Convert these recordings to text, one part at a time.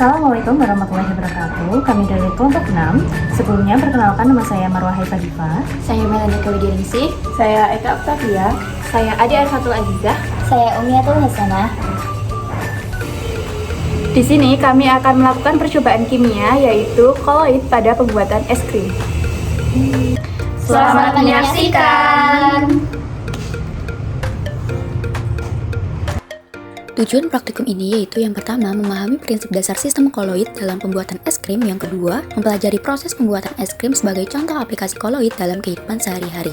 Assalamualaikum warahmatullahi wabarakatuh. Kami dari kelompok 6. Sebelumnya perkenalkan, nama saya Marwah Haifadifa. Saya Melanie Widiningsih. Saya Eka Octavia. Saya Adi Arfatul Azizah. Saya Umiatul Hasanah. Di sini kami akan melakukan percobaan kimia yaitu koloid pada pembuatan es krim. Selamat menyaksikan. Tujuan praktikum ini yaitu yang pertama, memahami prinsip dasar sistem koloid dalam pembuatan es krim. Yang kedua, mempelajari proses pembuatan es krim sebagai contoh aplikasi koloid dalam kehidupan sehari-hari.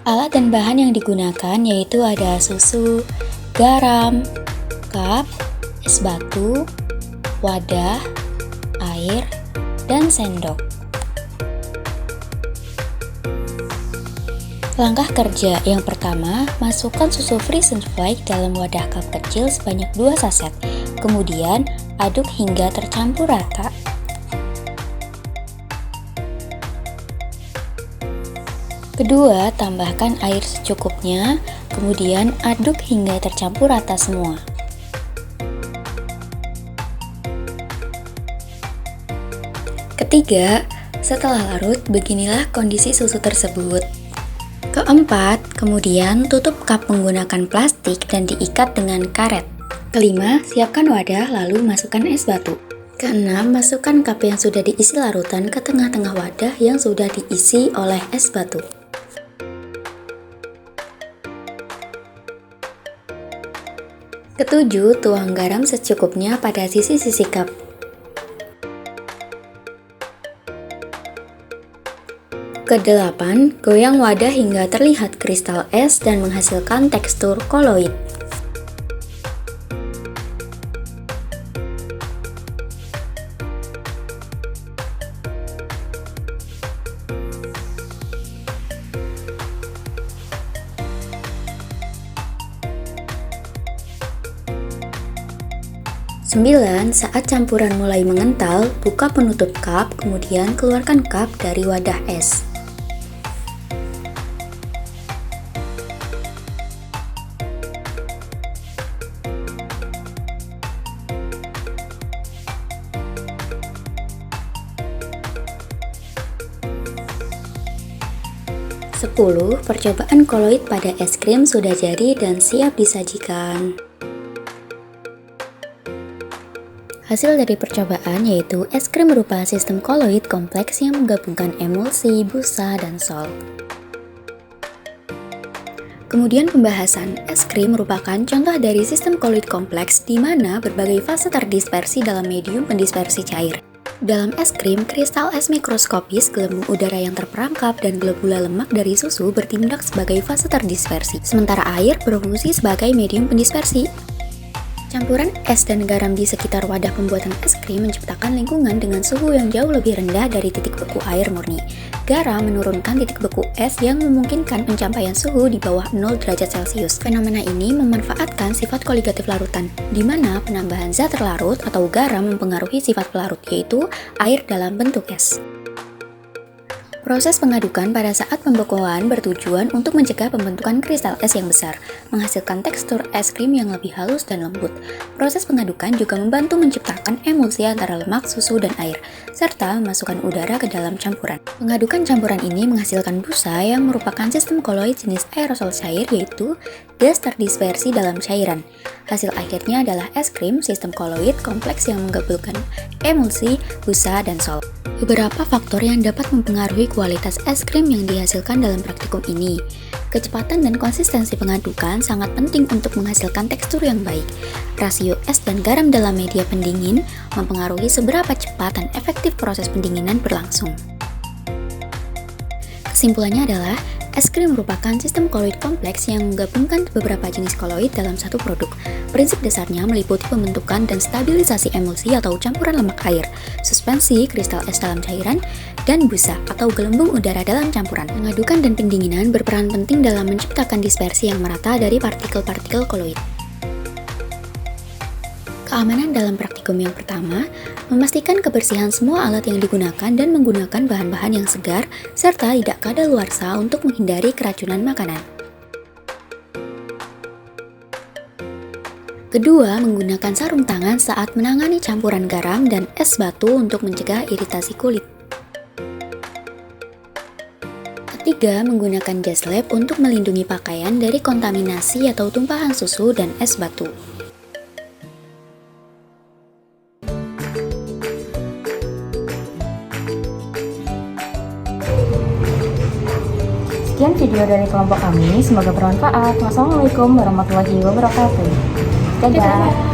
Alat dan bahan yang digunakan yaitu ada susu, garam, cup, es batu, wadah, air, dan sendok. Langkah kerja yang pertama, masukkan susu freeze and flake dalam wadah cup kecil sebanyak 2 saset. Kemudian, aduk hingga tercampur rata. Kedua, tambahkan air secukupnya, kemudian aduk hingga tercampur rata semua. Ketiga, setelah larut, beginilah kondisi susu tersebut. Keempat, kemudian tutup cup menggunakan plastik dan diikat dengan karet. Kelima, siapkan wadah lalu masukkan es batu. Keenam, masukkan cup yang sudah diisi larutan ke tengah-tengah wadah yang sudah diisi oleh es batu. Ketujuh, tuang garam secukupnya pada sisi-sisi cup. Kedelapan, goyang wadah hingga terlihat kristal es dan menghasilkan tekstur koloid. Sembilan, saat campuran mulai mengental, buka penutup cup, kemudian keluarkan cup dari wadah es. 10. Percobaan koloid pada es krim sudah jadi dan siap disajikan. Hasil dari percobaan yaitu es krim berupa sistem koloid kompleks yang menggabungkan emulsi, busa, dan sol. Kemudian pembahasan, es krim merupakan contoh dari sistem koloid kompleks di mana berbagai fase terdispersi dalam medium pendispersi cair. Dalam es krim, kristal es mikroskopis, gelembung udara yang terperangkap, dan globula lemak dari susu bertindak sebagai fase terdispersi, sementara air berfungsi sebagai medium pendispersi. Campuran es dan garam di sekitar wadah pembuatan es krim menciptakan lingkungan dengan suhu yang jauh lebih rendah dari titik beku air murni. Garam menurunkan titik beku es yang memungkinkan pencapaian suhu di bawah 0 derajat Celcius. Fenomena ini memanfaatkan sifat koligatif larutan, di mana penambahan zat terlarut atau garam mempengaruhi sifat pelarut, yaitu air dalam bentuk es. Proses pengadukan pada saat pembekuan bertujuan untuk mencegah pembentukan kristal es yang besar, menghasilkan tekstur es krim yang lebih halus dan lembut. Proses pengadukan juga membantu menciptakan emulsi antara lemak, susu, dan air, serta memasukkan udara ke dalam campuran. Pengadukan campuran ini menghasilkan busa yang merupakan sistem koloid jenis aerosol cair, yaitu gas terdispersi dalam cairan. Hasil akhirnya adalah es krim sistem koloid kompleks yang menggabungkan emulsi, busa, dan sol. Beberapa faktor yang dapat mempengaruhi kualitas es krim yang dihasilkan dalam praktikum ini. Kecepatan dan konsistensi pengadukan sangat penting untuk menghasilkan tekstur yang baik. Rasio es dan garam dalam media pendingin mempengaruhi seberapa cepat dan efektif proses pendinginan berlangsung. Kesimpulannya adalah, es krim merupakan sistem koloid kompleks yang menggabungkan beberapa jenis koloid dalam satu produk. Prinsip dasarnya meliputi pembentukan dan stabilisasi emulsi atau campuran lemak air, suspensi, kristal es dalam cairan, dan busa atau gelembung udara dalam campuran. Pengadukan dan pendinginan berperan penting dalam menciptakan dispersi yang merata dari partikel-partikel koloid. Keamanan dalam praktikum yang pertama, memastikan kebersihan semua alat yang digunakan dan menggunakan bahan-bahan yang segar, serta tidak kadaluarsa untuk menghindari keracunan makanan. Kedua, menggunakan sarung tangan saat menangani campuran garam dan es batu untuk mencegah iritasi kulit. Ketiga, menggunakan jas lab untuk melindungi pakaian dari kontaminasi atau tumpahan susu dan es batu. Sekian video dari kelompok kami, semoga bermanfaat. Wassalamualaikum warahmatullahi wabarakatuh. Dadah.